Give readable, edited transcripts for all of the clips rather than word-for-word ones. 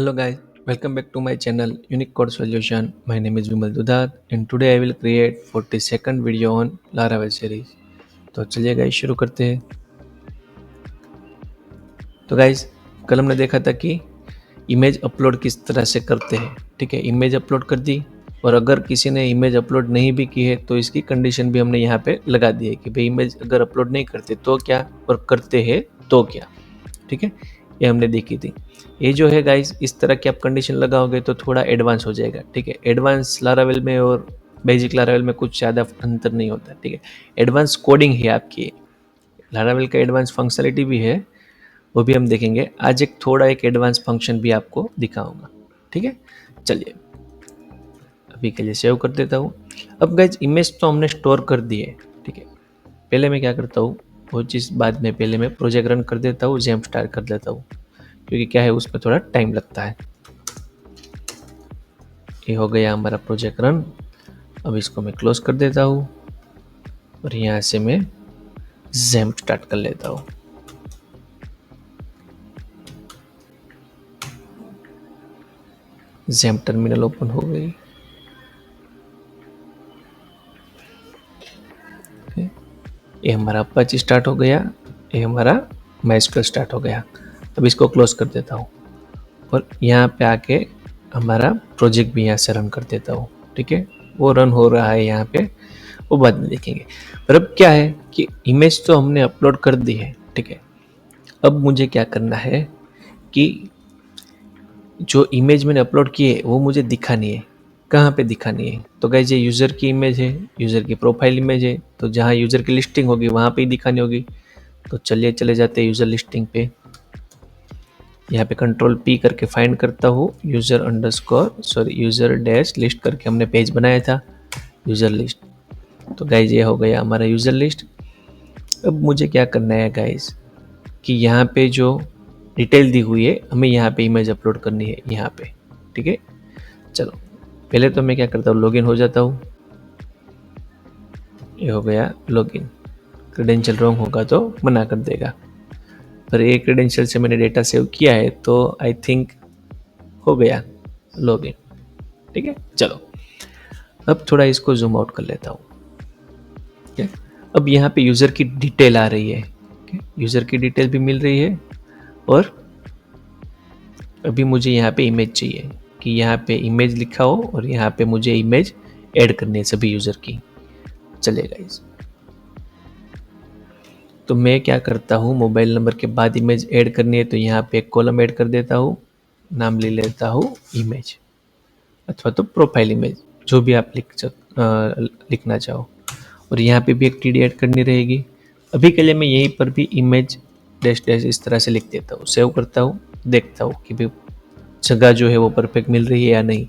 Hello guys, welcome back to my channel Unique Code Solution. My name is Vimal Dudhat and today I will create 42nd video on Laravel series. तो चलिए guys शुरू करते हैं। तो guys कल हमने देखा था कि इमेज अपलोड किस तरह से करते हैं। ठीक है, इमेज अपलोड कर दी और अगर किसी ने इमेज अपलोड नहीं भी की है तो इसकी कंडीशन भी हमने यहाँ पे लगा दी है कि भाई इमेज अगर अपलोड नहीं करते तो क्या और करते हैं तो क्या। ठीक है, ये हमने देखी थी। ये जो है गाइस इस तरह की आप कंडीशन लगाओगे तो थोड़ा एडवांस हो जाएगा। ठीक है, एडवांस लारावेल में और बेसिक लारावेल में कुछ ज़्यादा अंतर नहीं होता। ठीक है, एडवांस कोडिंग है आपकी, लारावेल का एडवांस फंक्शनलिटी भी है, वो भी हम देखेंगे। आज एक एडवांस फंक्शन भी आपको दिखाऊंगा। ठीक है, चलिए अभी के लिए सेव कर देता हूँ। अब गाइज इमेज तो हमने स्टोर कर दी है। ठीक है, पहले मैं क्या करता हूँ वो चीज़ बाद में, पहले मैं प्रोजेक्ट रन कर देता हूँ, जेम स्टार्ट कर देता हूँ क्योंकि क्या है उसमें थोड़ा टाइम लगता है। ये हो गया हमारा प्रोजेक्ट रन। अब इसको मैं क्लोज कर देता हूँ और यहाँ से मैं जेम स्टार्ट कर लेता हूँ। जेम टर्मिनल ओपन हो गई। ये हमारा अपाची स्टार्ट हो गया, ये हमारा माइस्क्वेल स्टार्ट हो गया। अब इसको क्लोज कर देता हूँ और यहाँ पे आके हमारा प्रोजेक्ट भी यहाँ से रन कर देता हूँ। ठीक है, वो रन हो रहा है यहाँ पे, वो बाद में देखेंगे। पर अब क्या है कि इमेज तो हमने अपलोड कर दी है। ठीक है, अब मुझे क्या करना है कि जो इमेज मैंने अपलोड की है वो मुझे दिखानी है। कहाँ पे दिखानी है? तो गाइस ये यूज़र की इमेज है, यूज़र की प्रोफाइल इमेज है, तो जहाँ यूज़र की लिस्टिंग होगी वहाँ पे ही दिखानी होगी। तो चलिए चले जाते हैं यूज़र लिस्टिंग पे। यहाँ पे कंट्रोल पी करके फाइंड करता हूँ यूज़र डैश लिस्ट करके हमने पेज बनाया था, यूज़र लिस्ट। तो गाइज ये हो गया हमारा यूज़र लिस्ट। अब मुझे क्या करना है गाइज कि यहाँ पे जो डिटेल दी हुई है हमें यहाँ पे इमेज अपलोड करनी है यहाँ पे। ठीक है, चलो पहले तो मैं क्या करता हूँ, लॉगिन हो जाता हूँ। ये हो गया लॉगिन। क्रेडेंशियल रॉन्ग होगा तो मना कर देगा, पर एक क्रेडेंशियल से मैंने डेटा सेव किया है तो आई थिंक हो गया लॉगिन। ठीक है, चलो अब थोड़ा इसको जूम आउट कर लेता हूँ। ठीक है, अब यहाँ पे यूज़र की डिटेल आ रही है। यूज़र की डिटेल भी मिल रही है और अभी मुझे यहाँ पे इमेज चाहिए कि यहाँ पे इमेज लिखा हो और यहाँ पे मुझे इमेज ऐड करनी है सभी यूज़र की। चलेगा इस, तो मैं क्या करता हूँ, मोबाइल नंबर के बाद इमेज ऐड करनी है तो यहाँ पे एक कॉलम ऐड कर देता हूँ, नाम ले लेता हूँ इमेज अथवा तो प्रोफाइल इमेज, जो भी आप लिखना चाहो। और यहाँ पे भी एक टीडी ऐड करनी रहेगी। अभी के लिए मैं यहीं पर भी इमेज डैश डैश इस तरह से लिख देता हूँ, सेव करता हूँ, देखता हूँ कि भाई जगह जो है वो परफेक्ट मिल रही है या नहीं।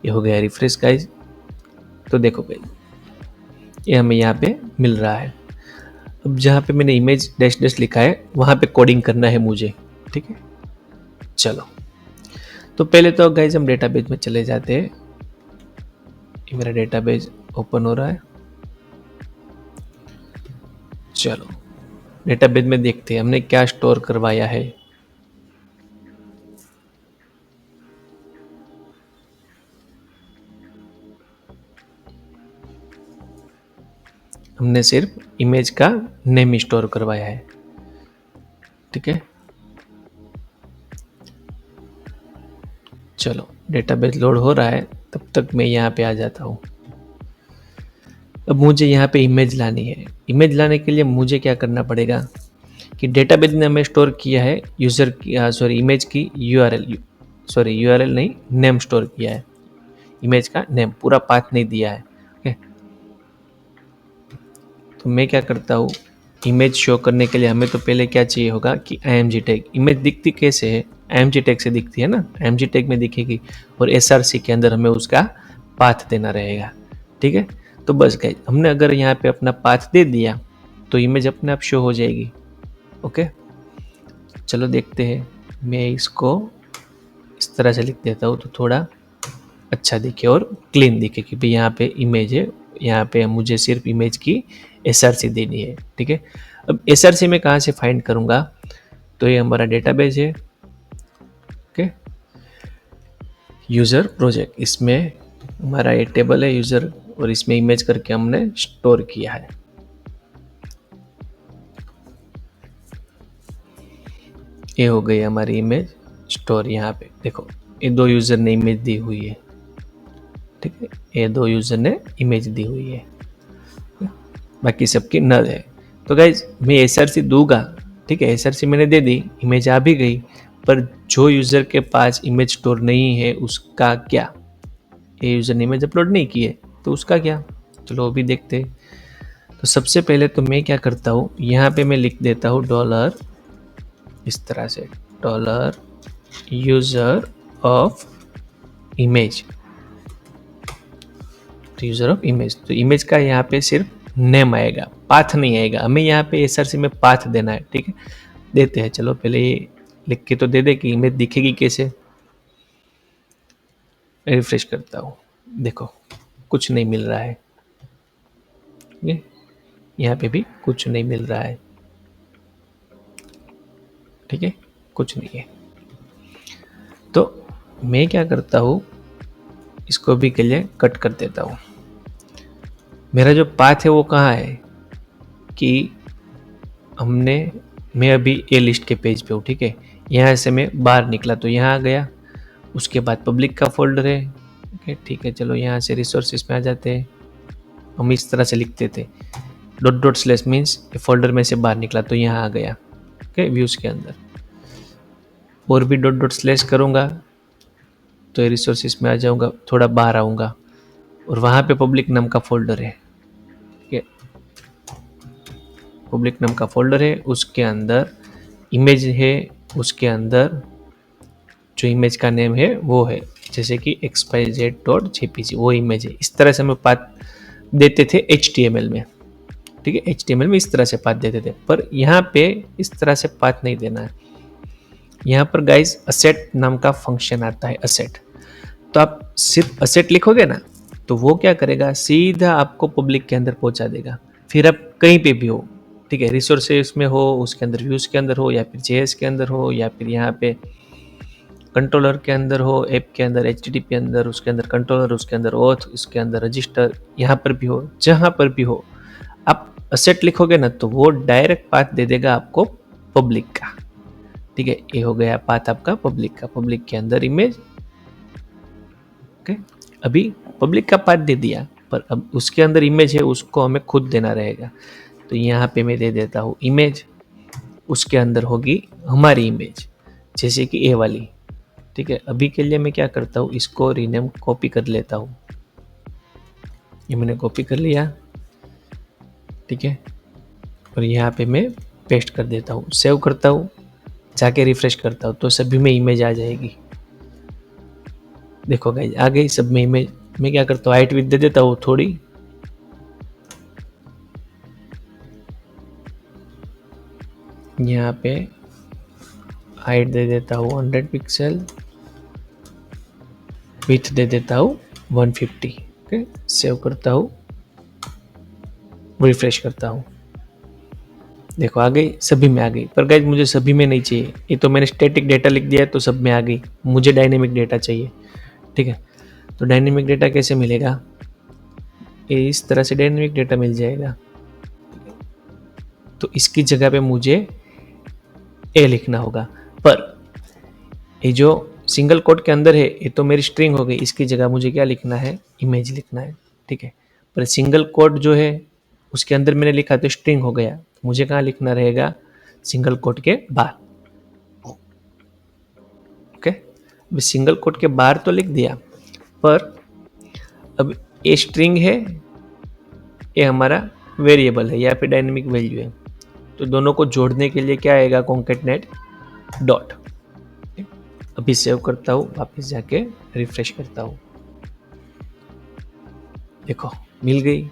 ये हो गया रिफ्रेश गाइज। तो देखो भाई ये हमें यहाँ पे मिल रहा है। अब जहाँ पे मैंने इमेज डैश डैश लिखा है वहाँ पे कोडिंग करना है मुझे। ठीक है, चलो तो पहले तो गाइज हम डेटाबेस में चले जाते हैं। मेरा डेटाबेस ओपन हो रहा है। चलो डेटाबेस में देखते हैं हमने क्या स्टोर करवाया है। हमने सिर्फ इमेज का नेम स्टोर करवाया है। ठीक है, चलो डेटाबेस लोड हो रहा है, तब तक मैं यहाँ पे आ जाता हूँ। अब मुझे यहाँ पे इमेज लानी है। इमेज लाने के लिए मुझे क्या करना पड़ेगा कि डेटाबेस ने हमें स्टोर किया है यूज़र की इमेज की यूआरएल नहीं, नेम स्टोर किया है। इमेज का नेम, पूरा पाथ नहीं दिया है। ओके, तो मैं क्या करता हूँ, इमेज शो करने के लिए हमें तो पहले क्या चाहिए होगा कि img टैग। इमेज दिखती कैसे है? img टैग से दिखती है ना, img टैग में दिखेगी और src के अंदर हमें उसका पाथ देना रहेगा। ठीक है, तो बस गाइस हमने अगर यहाँ पे अपना पाथ दे दिया तो इमेज अपने आप शो हो जाएगी। ओके, चलो देखते हैं। मैं इसको इस तरह से लिख देता हूँ तो थोड़ा अच्छा दिखे और क्लीन दिखे कि भाई यहाँ पे इमेज है, यहाँ पे मुझे सिर्फ इमेज की एसआरसी देनी है। ठीक है, अब एसआरसी में कहाँ से फाइंड करूँगा? तो ये हमारा डेटाबेस है। ओके, यूज़र प्रोजेक्ट, इसमें हमारा ये टेबल है यूज़र और इसमें इमेज करके हमने स्टोर किया है। ये हो गई हमारी इमेज स्टोर। यहाँ पे देखो ये 2 यूज़र ने इमेज दी हुई है, ठीक है, ये 2 यूज़र ने इमेज दी हुई है, बाकी सबकी नल है। तो गाइज मैं एसआरसी दूंगा, ठीक है, एसआरसी मैंने दे दी, इमेज आ भी गई, पर जो यूज़र के पास इमेज स्टोर नहीं है उसका क्या? ये यूज़र ने इमेज अपलोड नहीं की है तो उसका क्या? चलो वो भी देखते हैं। तो सबसे पहले तो मैं क्या करता हूँ, यहाँ पे मैं लिख देता हूँ डॉलर, इस तरह से डॉलर यूज़र ऑफ इमेज, तो यूज़र ऑफ इमेज, तो इमेज का यहाँ पे सिर्फ नेम आएगा, पाथ नहीं आएगा। हमें यहाँ पे एसआरसी में पाथ देना है, ठीक है, देते हैं। चलो पहले ये लिख के तो दे दे कि इमेज दिखेगी कैसे। रिफ्रेश करता हूँ, देखो कुछ नहीं मिल रहा है, ये यहाँ पे भी कुछ नहीं मिल रहा है, ठीक है, कुछ नहीं है। तो मैं क्या करता हूँ, इसको भी के लिए कट कर देता हूँ। मेरा जो पाथ है वो कहाँ है कि मैं अभी ए लिस्ट के पेज पे हूँ, ठीक है, यहाँ से मैं बाहर निकला तो यहाँ आ गया, उसके बाद पब्लिक का फोल्डर है, ठीक है, चलो यहाँ से रिसोर्सेज में आ जाते हैं। हम इस तरह से लिखते थे dot dot slash means folder में से बाहर निकला तो यहाँ आ गया, ओके, व्यूज़ के अंदर। और भी डॉट डॉट स्लैश करूँगा तो रिसोर्सेज में आ जाऊँगा, थोड़ा बाहर आऊँगा और वहाँ पे पब्लिक नाम का फोल्डर है, ठीक है, पब्लिक नाम का फोल्डर है, उसके अंदर इमेज है, उसके अंदर जो इमेज का नेम है वो है जैसे कि xyz.jpg, वो इमेज है। इस तरह से हम पाथ देते थे HTML में, ठीक है, HTML में इस तरह से पाथ देते थे, पर यहाँ पे इस तरह से पाथ नहीं देना है। यहाँ पर गाइज असेट नाम का फंक्शन आता है, असेट। तो आप सिर्फ असेट लिखोगे ना तो वो क्या करेगा, सीधा आपको पब्लिक के अंदर पहुंचा देगा। फिर आप कहीं पे भी हो, ठीक है, रिसोर्सेस में हो, उसके अंदर व्यूज के अंदर हो, या फिर जेएस के अंदर हो, या फिर यहाँ पे कंट्रोलर के अंदर हो, ऐप के अंदर, HTTP अंदर, उसके अंदर कंट्रोलर, उसके अंदर ऑथ, इसके अंदर रजिस्टर, यहाँ पर भी हो, जहाँ पर भी हो, आप असेट लिखोगे ना तो वो डायरेक्ट पाथ दे देगा आपको पब्लिक का, ठीक है। ये हो गया पाथ आपका पब्लिक का, पब्लिक के अंदर इमेज, ओके। अभी पब्लिक का पाथ दे दिया, पर अब उसके अंदर इमेज है उसको हमें खुद देना रहेगा। तो यहाँ पे मैं दे देता हूँ इमेज, उसके अंदर होगी हमारी इमेज, जैसे कि ए वाली, ठीक है। अभी के लिए मैं क्या करता हूँ, इसको रीनेम कॉपी कर लेता हूँ, ये मैंने कॉपी कर लिया, ठीक है, और यहाँ पे मैं पेस्ट कर देता हूँ, सेव करता हूँ, जाके रिफ्रेश करता हूँ तो सभी में इमेज आ जाएगी। देखो गाइस आ गई सब में इमेज। मैं क्या करता हूँ, हाइट विड्थ दे देता हूँ थोड़ी, यहाँ पे हाइट दे देता हूँ 100 पिक्सल, विड्थ दे देता हूँ 150, ओके, सेव करता हूँ, रिफ्रेश करता हूँ, देखो आ गई, सभी में आ गई। पर गाइस मुझे सभी में नहीं चाहिए, ये तो मैंने स्टैटिक डेटा लिख दिया है तो सब में आ गई, मुझे डायनेमिक डेटा चाहिए, ठीक है। तो डायनेमिक डेटा कैसे मिलेगा, ये इस तरह से डायनेमिक डेटा मिल जाएगा। तो इसकी जगह पे मुझे ए लिखना होगा, पर ये जो सिंगल कोट के अंदर है ये तो मेरी स्ट्रिंग हो गई, इसकी जगह मुझे क्या लिखना है, इमेज लिखना है, ठीक है। पर सिंगल कोट जो है उसके अंदर मैंने लिखा तो स्ट्रिंग हो गया, मुझे कहाँ लिखना रहेगा, सिंगल कोट के बाहर, ओके। अब सिंगल कोट के बाहर तो लिख दिया, पर अब ये स्ट्रिंग है, ये हमारा वेरिएबल है या फिर डायनेमिक वैल्यू है, तो दोनों को जोड़ने के लिए क्या आएगा, कॉन्केटनेट डॉट। अभी सेव करता हूँ, वापस जाके रिफ्रेश करता हूँ, देखो मिल गई,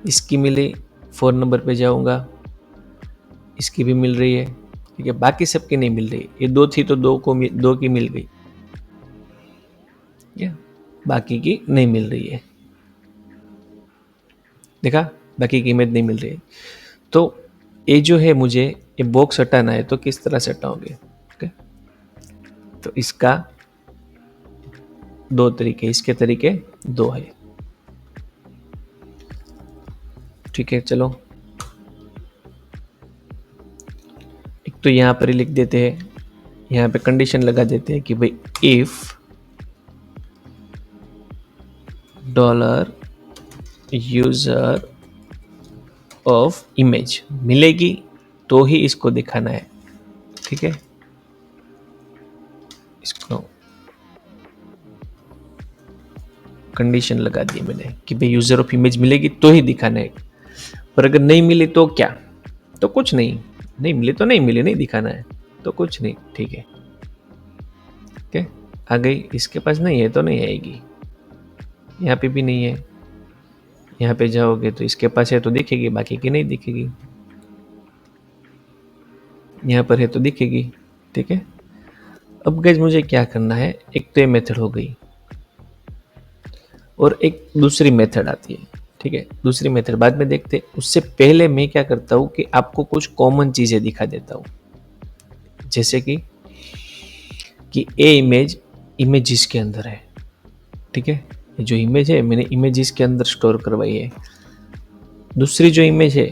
इसकी मिली, 4 नंबर पे जाऊँगा, इसकी भी मिल रही है, ठीक है, बाकी सबकी नहीं मिल रही। ये 2 थी तो 2 की मिल गई, या बाकी की नहीं मिल रही है, देखा, बाकी की इमेज नहीं मिल रही है। तो ये जो है मुझे ये बॉक्स हटाना है, तो किस तरह से हटाओगे, ओके। तो इसका दो तरीके, इसके तरीके दो है। ठीक है, चलो एक तो यहाँ पर ही लिख देते हैं, यहाँ पे कंडीशन लगा देते हैं कि भाई if dollar user of image मिलेगी तो ही इसको दिखाना है। ठीक है, इसको कंडीशन लगा दी मैंने कि भाई यूजर ऑफ इमेज मिलेगी तो ही दिखाना है, पर अगर नहीं मिली तो क्या, तो कुछ नहीं, नहीं मिली तो नहीं मिली, नहीं दिखाना है तो कुछ नहीं। ठीक है, ओके आ गई, इसके पास नहीं है तो नहीं आएगी, यहाँ पे भी नहीं है, यहाँ पे जाओगे तो इसके पास है तो दिखेगी, बाकी की नहीं दिखेगी, यहाँ पर है तो दिखेगी। ठीक है, अब गाइस मुझे क्या करना है, एक तो ये मेथड हो गई और एक दूसरी मेथड आती है। ठीक है, दूसरी मेथड बाद में देखते, उससे पहले मैं क्या करता हूँ कि आपको कुछ कॉमन चीजें दिखा देता हूँ, जैसे कि ए इमेज इसके अंदर है। ठीक है, ये जो इमेज है मैंने इमेजेस के अंदर स्टोर करवाई है, दूसरी जो इमेज है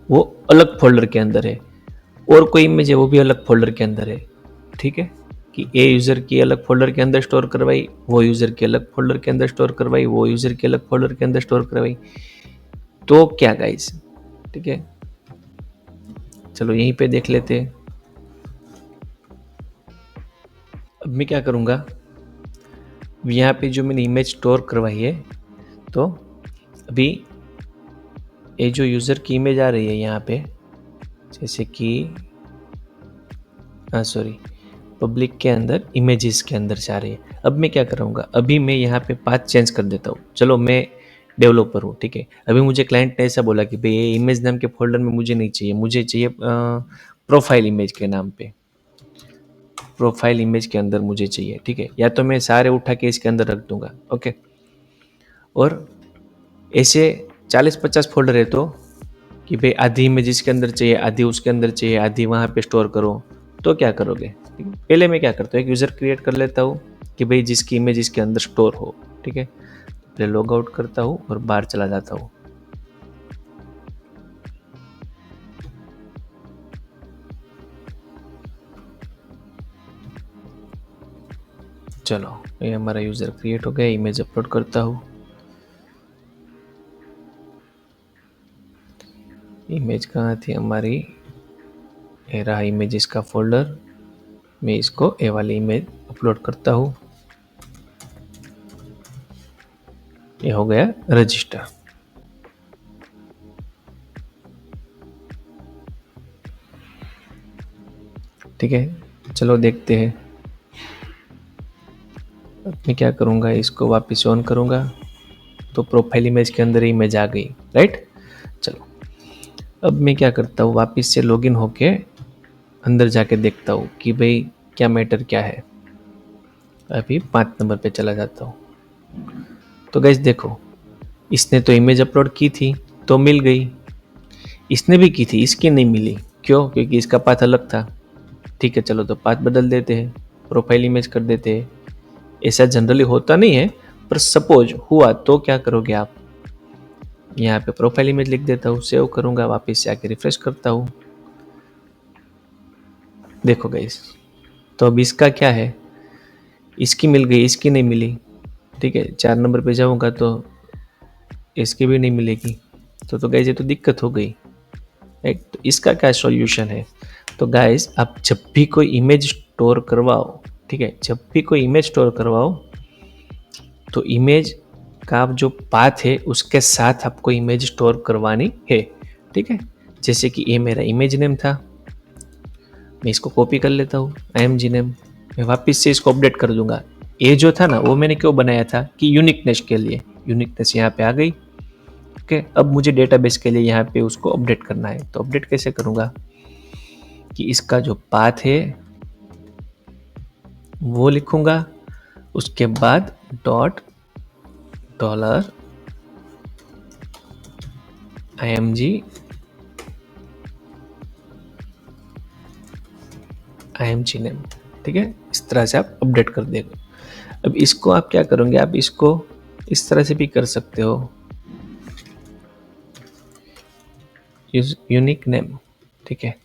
वो अलग फोल्डर के अंदर है, और कोई इमेज है वो भी अलग फोल्डर के अंदर है। ठीक है, कि ए यूज़र की अलग फोल्डर के अंदर स्टोर करवाई, वो यूज़र के अलग फोल्डर के अंदर स्टोर करवाई, वो यूज़र के अलग फोल्डर के अंदर स्टोर करवाई, तो क्या गाइस। ठीक है, चलो यहीं पे देख लेते हैं। अब मैं क्या करूँगा, यहाँ पे जो मैंने इमेज स्टोर करवाई है, तो अभी ये जो यूज़र की इमेज आ रही है यहाँ पे, जैसे कि सॉरी पब्लिक के अंदर इमेजेस के अंदर जा रही है। अब मैं क्या करूँगा, अभी मैं यहाँ पे पाथ चेंज कर देता हूँ। चलो मैं डेवलपर हूँ, ठीक है, अभी मुझे क्लाइंट ने ऐसा बोला कि भाई ये इमेज नाम के फोल्डर में मुझे नहीं चाहिए, मुझे चाहिए प्रोफाइल इमेज के नाम पे, प्रोफाइल इमेज के अंदर मुझे चाहिए। ठीक है, या तो मैं सारे उठा के इसके अंदर रख दूंगा, ओके, और ऐसे 40-50 फोल्डर है तो कि भाई आधी इमेज इसके अंदर चाहिए, आधी उसके अंदर चाहिए, आधी वहाँ पे स्टोर करो, तो क्या करोगे। पहले मैं क्या करता हूँ, एक यूज़र क्रिएट कर लेता हूँ कि भाई जिसकी इमेज इसके अंदर स्टोर हो। ठीक है, पहले लॉग आउट करता हूँ और बाहर चला जाता हूँ। चलो ये हमारा यूज़र क्रिएट हो गया, इमेज अपलोड करता हूँ। इमेज कहाँ थी हमारी, ये रहा इमेजेस का फोल्डर, मैं इसको ए वाली इमेज अपलोड करता हूँ। ये हो गया रजिस्टर। ठीक है, चलो देखते हैं। अब मैं क्या करूँगा, इसको वापस ऑन करूँगा तो प्रोफाइल इमेज के अंदर इमेज आ गई, राइट। चलो अब मैं क्या करता हूँ, वापस से लॉगिन होके अंदर जाके देखता हूँ कि भाई क्या मैटर क्या है। अभी 5 नंबर पे चला जाता हूँ। तो गाइस देखो, इसने तो इमेज अपलोड की थी तो मिल गई, इसने भी की थी, इसकी नहीं मिली, क्यों, क्योंकि इसका पाथ अलग था। ठीक है, चलो तो पाथ बदल देते हैं, प्रोफाइल इमेज कर देते हैं। ऐसा जनरली होता नहीं है, पर सपोज हुआ तो क्या करोगे आप, यहाँ पे प्रोफाइल इमेज लिख देता हूँ, सेव करूँगा, वापस से आके रिफ्रेश करता हूँ। देखो गाइस, तो अब इसका क्या है, इसकी मिल गई, इसकी नहीं मिली। ठीक है, 4 नंबर पे जाऊँगा तो इसकी भी नहीं मिलेगी, तो गाइस ये तो दिक्कत हो गई। एक तो इसका क्या सॉल्यूशन है, तो गाइस आप जब भी कोई इमेज स्टोर करवाओ, ठीक है, जब भी कोई इमेज स्टोर करवाओ तो इमेज का जो पाथ है उसके साथ आपको इमेज स्टोर करवानी है। ठीक है, जैसे कि ये मेरा इमेज नेम था, मैं इसको कॉपी कर लेता हूँ, img नेम, मैं वापस से इसको अपडेट कर दूंगा। ये जो था ना वो मैंने क्यों बनाया था कि यूनिकनेस के लिए, यूनिकनेस यहाँ पे आ गई। ओके, अब मुझे डेटाबेस के लिए यहाँ पे उसको अपडेट करना है, तो अपडेट कैसे करूँगा कि इसका जो पाथ है वो लिखूंगा, उसके बाद $img नेम। ठीक है, इस तरह से आप अपडेट कर देंगे। अब इसको आप क्या करोगे, आप इसको इस तरह से भी कर सकते हो, यूनिक नेम, ठीक है।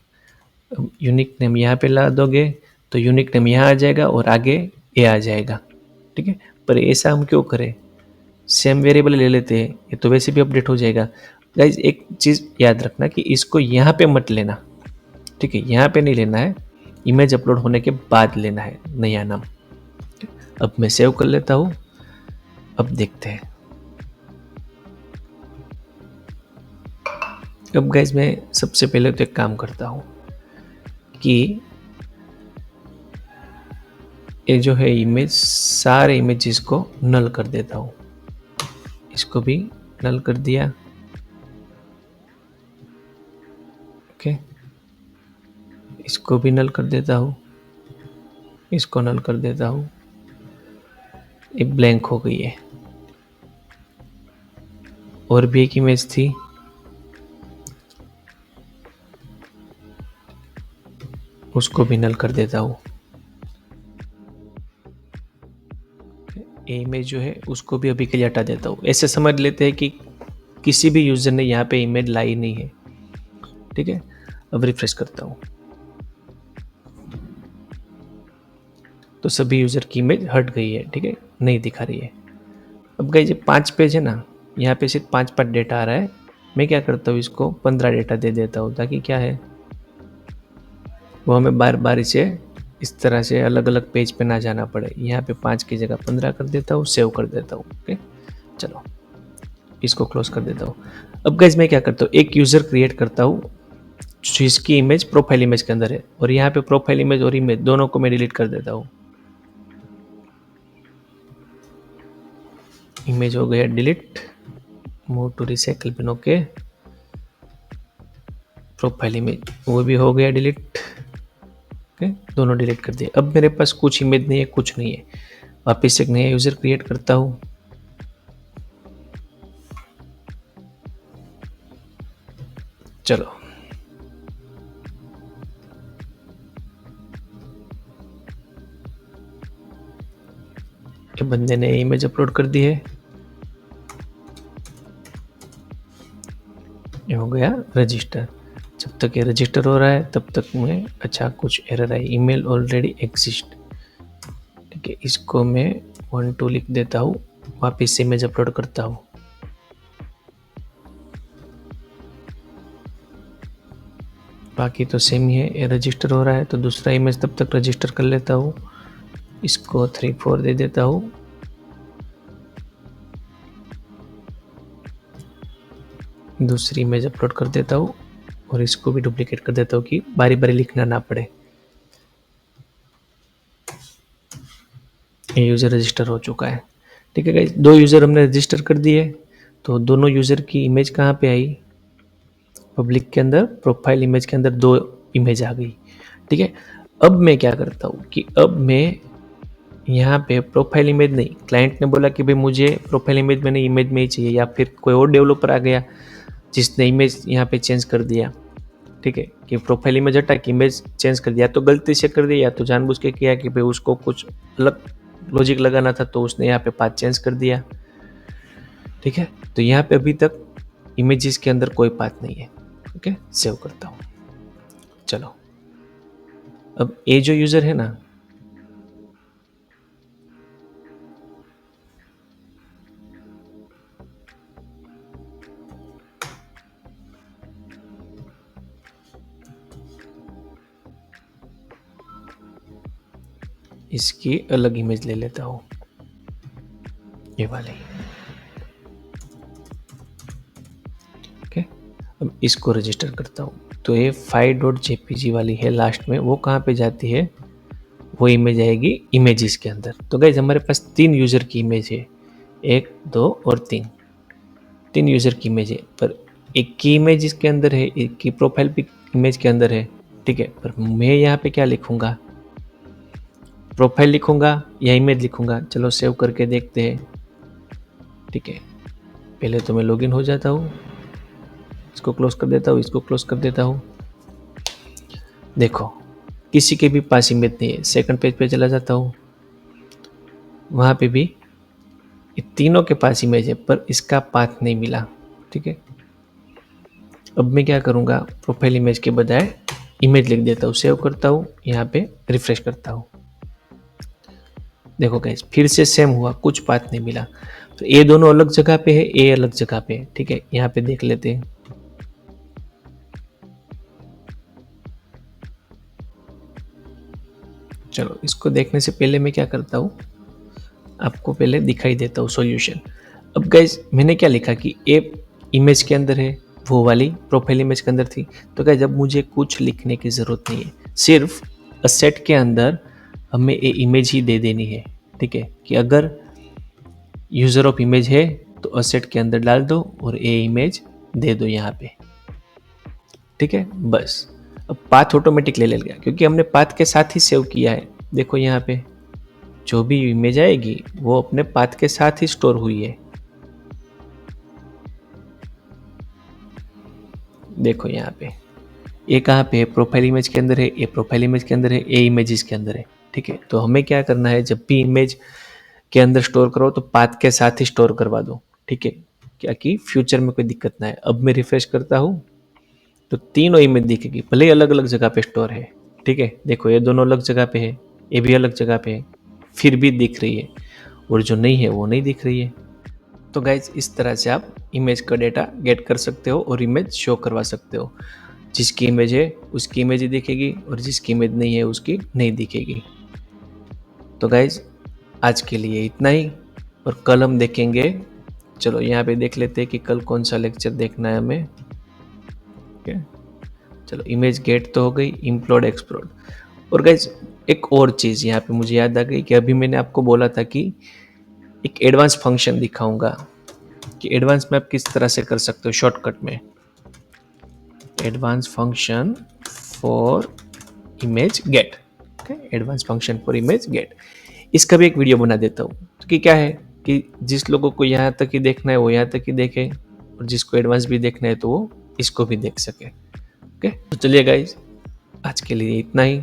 अब यूनिक नेम यहाँ पे ला दोगे तो यूनिक नेम यहाँ आ जाएगा और आगे ए आ जाएगा, ठीक है। पर ऐसा हम क्यों करें, सेम वेरिएबल ले लेते हैं, ये तो वैसे भी अपडेट हो जाएगा। गाइज एक चीज़ याद रखना कि इसको यहाँ पे मत लेना, ठीक है, यहाँ पे नहीं लेना है, इमेज अपलोड होने के बाद लेना है नया नाम। अब मैं सेव कर लेता हूँ, अब देखते हैं। अब गाइज मैं सबसे पहले तो एक काम करता हूँ कि ये जो है इमेज, सारे इमेजेस को नल कर देता हूँ। इसको भी नल कर दिया, ओके। इसको भी नल कर देता हूँ, इसको नल कर देता हूँ, ये ब्लैंक हो गई है। और भी एक इमेज थी, उसको भी नल कर देता हूँ। ये इमेज जो है उसको भी अभी के लिए हटा देता हूँ। ऐसे समझ लेते हैं कि किसी भी यूज़र ने यहाँ पे इमेज लाई नहीं है, ठीक है। अब रिफ्रेश करता हूँ तो सभी यूज़र की इमेज हट गई है, ठीक है, नहीं दिखा रही है। अब गाइस ये 5 पेज है ना, यहाँ पे सिर्फ 5 डेटा आ रहा है। मैं क्या करता हूँ, इसको 15 डेटा दे देता हूँ, ताकि क्या है वो हमें बार बार इसे इस तरह से अलग अलग पेज पे ना जाना पड़े। यहाँ पे 5 की जगह 15 कर देता हूँ, सेव कर देता हूँ, ओके। चलो इसको क्लोज कर देता हूँ। अब गाइस मैं क्या करता हूँ, एक यूज़र क्रिएट करता हूँ जिसकी इमेज प्रोफाइल इमेज के अंदर है, और यहाँ पे प्रोफाइल इमेज और इमेज दोनों को मैं डिलीट कर देता हूँ। इमेज हो गया delete, move to recycle bin, okay. Profile image वो भी हो गया डिलीट, ओके, दोनों डिलीट कर दिए। अब मेरे पास कुछ इमेज नहीं है, कुछ नहीं है। वापस एक नया यूज़र क्रिएट करता हूँ, चलो ये बंदे ने इमेज अपलोड कर दी है, ये हो गया रजिस्टर। जब तक ये रजिस्टर हो रहा है तब तक मैं, अच्छा कुछ एरर आई, ईमेल ऑलरेडी एग्जिस्ट, ठीक है। इसको मैं 1 2 लिख देता हूँ, वापस से इमेज अपलोड करता हूँ। बाकी तो सेम ही है, ये रजिस्टर हो रहा है तो दूसरा इमेज तब तक रजिस्टर कर लेता हूँ। इसको 3 4 दे देता हूँ, दूसरी इमेज अपलोड कर देता हूँ, और इसको भी डुप्लीकेट कर देता हूँ कि बारी बारी लिखना ना पड़े। ये यूज़र रजिस्टर हो चुका है, ठीक है गाइस। 2 यूज़र हमने रजिस्टर कर दिए, तो दोनों यूज़र की इमेज कहाँ पे आई, पब्लिक के अंदर, प्रोफाइल इमेज के अंदर 2 इमेज आ गई, ठीक है। अब मैं क्या करता हूँ कि अब मैं यहाँ पे प्रोफाइल इमेज नहीं, क्लाइंट ने बोला कि भाई मुझे प्रोफाइल इमेज में नहीं, इमेज में ही चाहिए, या फिर कोई और डेवलपर आ गया जिसने इमेज यहाँ पे चेंज कर दिया, ठीक है, कि प्रोफाइल इमेज हटा के इमेज चेंज कर दिया, तो गलती से कर दिया, या तो जानबूझ के किया कि भाई उसको कुछ अलग लॉजिक लगाना था तो उसने यहाँ पे पाथ चेंज कर दिया, ठीक है। तो यहाँ पे अभी तक इमेजेस के अंदर कोई पाथ नहीं है, ओके। सेव करता हूँ, चलो। अब ये जो यूज़र है ना, इसकी अलग इमेज ले लेता हूँ, ये वाली, ओके। अब इसको रजिस्टर करता हूँ, तो ये file.jpg वाली है लास्ट में, वो कहाँ पे जाती है, वो इमेज आएगी इमेजेस के अंदर। तो गाइज हमारे पास 3 यूज़र की इमेज है, 1 2 और 3 यूज़र की इमेज है, पर एक की इमेज इसके अंदर है, एक की प्रोफाइल पिक इमेज के अंदर है, ठीक है। पर मैं यहाँ पे क्या लिखूँगा, प्रोफाइल लिखूँगा या इमेज लिखूँगा, चलो सेव करके देखते हैं, ठीक है। पहले तो मैं लॉगिन हो जाता हूँ, इसको क्लोज कर देता हूँ, इसको क्लोज कर देता हूँ। देखो किसी के भी पास इमेज नहीं है। सेकंड पेज पे चला जाता हूँ, वहाँ पे भी ये तीनों के पास इमेज है पर इसका पाथ नहीं मिला। ठीक है, अब मैं क्या करूँगा, प्रोफाइल इमेज के बजाय इमेज लिख देता हूँ, सेव करता हूँ, यहाँ पे रिफ्रेश करता हूँ। देखो गाइस फिर से सेम हुआ, कुछ पाथ नहीं मिला। तो ए दोनों अलग जगह पे है, ए अलग जगह पे है। ठीक है, यहाँ पे देख लेते हैं। चलो इसको देखने से पहले मैं क्या करता हूँ, आपको पहले दिखाई देता हूँ सॉल्यूशन। अब गाइज मैंने क्या लिखा कि ए इमेज के अंदर है, वो वाली प्रोफाइल इमेज के अंदर थी। तो गाइज अब मुझे कुछ लिखने की ज़रूरत नहीं है, सिर्फ असेट के अंदर हमें ए इमेज ही दे देनी है। ठीक है, कि अगर यूज़र ऑफ इमेज है तो असेट के अंदर डाल दो और ए इमेज दे दो यहाँ पे। ठीक है, बस अब पाथ ऑटोमेटिक ले लेगा क्योंकि हमने पाथ के साथ ही सेव किया है। देखो यहाँ पे जो भी इमेज आएगी वो अपने पाथ के साथ ही स्टोर हुई है। देखो यहाँ पे ए कहाँ पे है, प्रोफाइल इमेज के अंदर है, ए प्रोफाइल इमेज के अंदर है, ए इमेजेस के अंदर है। ठीक है, तो हमें क्या करना है, जब भी इमेज के अंदर स्टोर करो तो पाथ के साथ ही स्टोर करवा दो। ठीक है, क्या कि फ्यूचर में कोई दिक्कत ना है। अब मैं रिफ्रेश करता हूँ तो तीनों इमेज दिखेगी, भले ही अलग अलग जगह पे स्टोर है। ठीक है, देखो ये दोनों अलग जगह पे है, ये भी अलग जगह पे है, फिर भी दिख रही है, और जो नहीं है वो नहीं दिख रही है। तो गाइज इस तरह से आप इमेज का डेटा गेट कर सकते हो और इमेज शो करवा सकते हो। जिसकी इमेज है उसकी इमेज ही दिखेगी और जिसकी इमेज नहीं है उसकी नहीं दिखेगी। तो गाइज आज के लिए इतना ही, और कल हम देखेंगे। चलो यहाँ पे देख लेते हैं कि कल कौन सा लेक्चर देखना है हमें। ओके, चलो इमेज गेट तो हो गई, इम्प्लोड एक्सप्लोड। और गाइज एक और चीज़ यहाँ पे मुझे याद आ गई कि अभी मैंने आपको बोला था कि एक एडवांस फंक्शन दिखाऊंगा कि एडवांस में आप किस तरह से कर सकते हो शॉर्टकट में। Advance function for image get, advance function for image get, इसका भी एक वीडियो बना देता हूँ। तो कि क्या है कि जिस लोगों को यहाँ तक ही देखना है वो यहाँ तक ही देखे, और जिसको एडवांस भी देखना है तो वो इसको भी देख सके। ओके, तो चलिए गाइज आज के लिए इतना ही।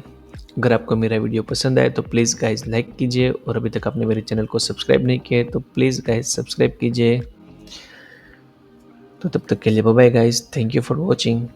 अगर आपको मेरा वीडियो पसंद आए तो प्लीज़ गाइज लाइक कीजिए, और अभी तक आपने मेरे चैनल को सब्सक्राइब नहीं किया है तो प्लीज़ गाइज सब्सक्राइब कीजिए। तो तब तक के लिए bye bye guys, thank you for watching.